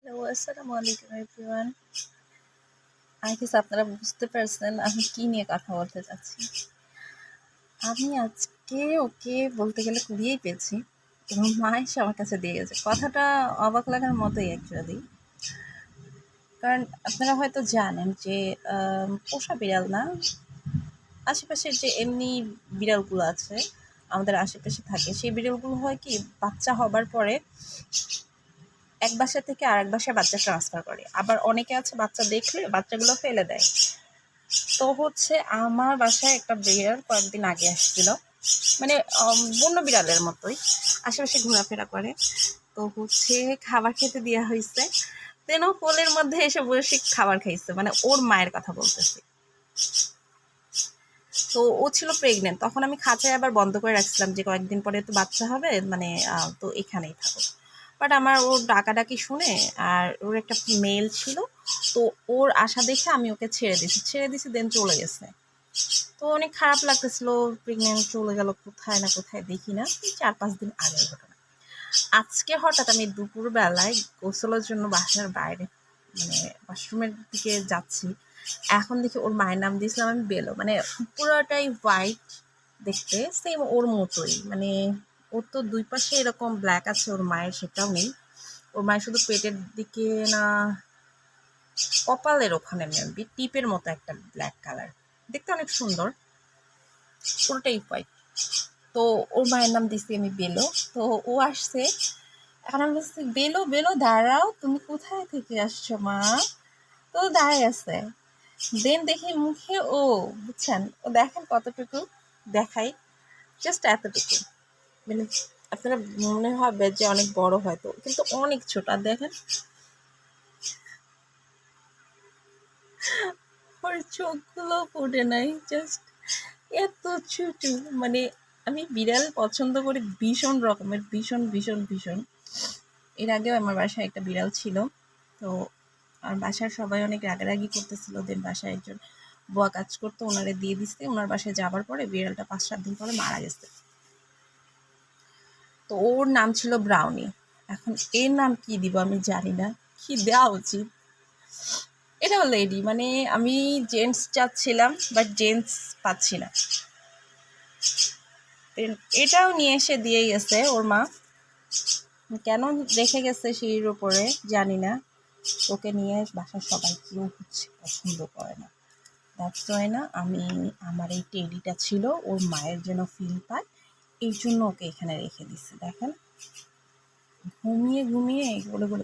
Hello, আসসালামু আলাইকুম everyone. I guess আপনারা বুঝতে পারছেন আমি কি নিয়ে কথা বলতে চাচ্ছি। আমি আজকে ওকে বলতে গেলে কুড়িয়েই পেয়েছি এবং মা এসে আমার কাছে দিয়ে গেছে। কথাটা অবাক লাগার মতোই অ্যাকচুয়ালি। কারণ আপনারা হয়তো জানেন যে পোষা বিড়াল না, আশেপাশের যে এমনি বিড়ালগুলো আছে আমাদের আশেপাশে থাকে, সেই বিড়ালগুলো হয় কি বাচ্চা হবার পরে এক বাসা থেকে আরেক বাসায় বাচ্চা ট্রান্সফার করে। আবার অনেকে আছে বাচ্চা দেখলে বাচ্চাগুলো ফেলে দেয়। তো হচ্ছে আমার বাসায় একটা বিড়াল কয়েকদিন আগে আসছিল, মানে বন্য বিড়ালের মতোই আশেপাশে ঘোরাফেরা করে। তো হচ্ছে খাবার খেতে দেওয়া হয়েছে, দেন ও কোলের মধ্যে এসে বসে খাবার খাইছে, মানে ওর মায়ের কথা বলতেছি। তো ও ছিল প্রেগনেন্ট, তখন আমি খাঁচায় আবার বন্ধ করে রাখছিলাম যে কয়েকদিন পরে তো বাচ্চা হবে, মানে তো এখানেই থাকো। বাট আমার ওর ডাকাডাকি শুনে, আর ওর একটা মেল ছিল, তো ওর আশা দেখে আমি ওকে ছেড়ে দিছি দেন চলে গেছে। তো অনেক খারাপ লাগতেছিল, প্রেগনেন্ট চলে গেল কোথায় না কোথায় দেখি না। 4-5 দিন আগের ঘটনা। আজকে হঠাৎ আমি দুপুরবেলায় গোসলের জন্য বাসার বাইরে, মানে ওয়াশরুমের দিকে যাচ্ছি, এখন দেখি ওর মায়ের নাম দিয়েছিলাম আমি বেলো, মানে পুরোটাই হোয়াইট দেখতে, সেম ওর মতোই, মানে ওর তো দুই পাশে এরকম ব্ল্যাক আছে, ওর মায়ের সেটাও নেই। ওর মায়ের শুধু পেটের দিকে না কপালের ওখানে মেবি টিপের মতো একটা ব্ল্যাক কালার, দেখতে অনেক সুন্দর, পুরোটাই হোয়াইট। তো ওর মায়ের নাম দিছি আমি বেলো। তো ও আসছে, এখন আমি বলছি বেলো বেলো দাঁড়াও, তুমি কোথায় থেকে আসছো মা? তো দাঁড়াই আছে, দেন দেখি মুখে ও, বুঝছেন, ও দেখেন কতটুকু দেখাই, জাস্ট এতটুকু, মানে আপনারা মনে হবে যে অনেক বড় হয়তো, কিন্তু অনেক ছোট। আর দেখেন ওর চোখগুলো ফুটে নাই, জাস্ট এত ছোট। মানে আমি বিড়াল পছন্দ করি ভীষণ রকমের, ভীষণ ভীষণ ভীষণ। এর আগেও আমার বাসায় একটা বিড়াল ছিল। তো আর বাসার সবাই অনেক রাগারাগি করতেছিল, দেন বাসায় একজন বুয়া কাজ করতো, ওনারে দিয়ে দিচ্ছে। ওনার বাসায় যাবার পরে বিড়ালটা 5-7 দিন পরে মারা গেছে। তো ওর নাম ছিল ব্রাউনি। এখন এর নাম কি দিব আমি জানি না, কি দেওয়া উচিত। এটাও লেডি, মানে আমি জেন্টস চাচ্ছিলাম বাট জেন্টস পাচ্ছি না। এটাও নিয়ে এসে দিয়ে গেছে ওর মা, কেন রেখে গেছে সিঁড়ির উপরে জানি না। ওকে নিয়ে বাসার সবাই কেউ হচ্ছে পছন্দ করে না। দ্যাটস ওয়াই না আমি, আমার এই টেডিটা ছিল ওর মায়ের যেন ফিল পায়, এই জন্য ওকে এখানে রেখে দিচ্ছি। দেখেন ঘুমিয়ে ঘুমিয়ে বলে বলে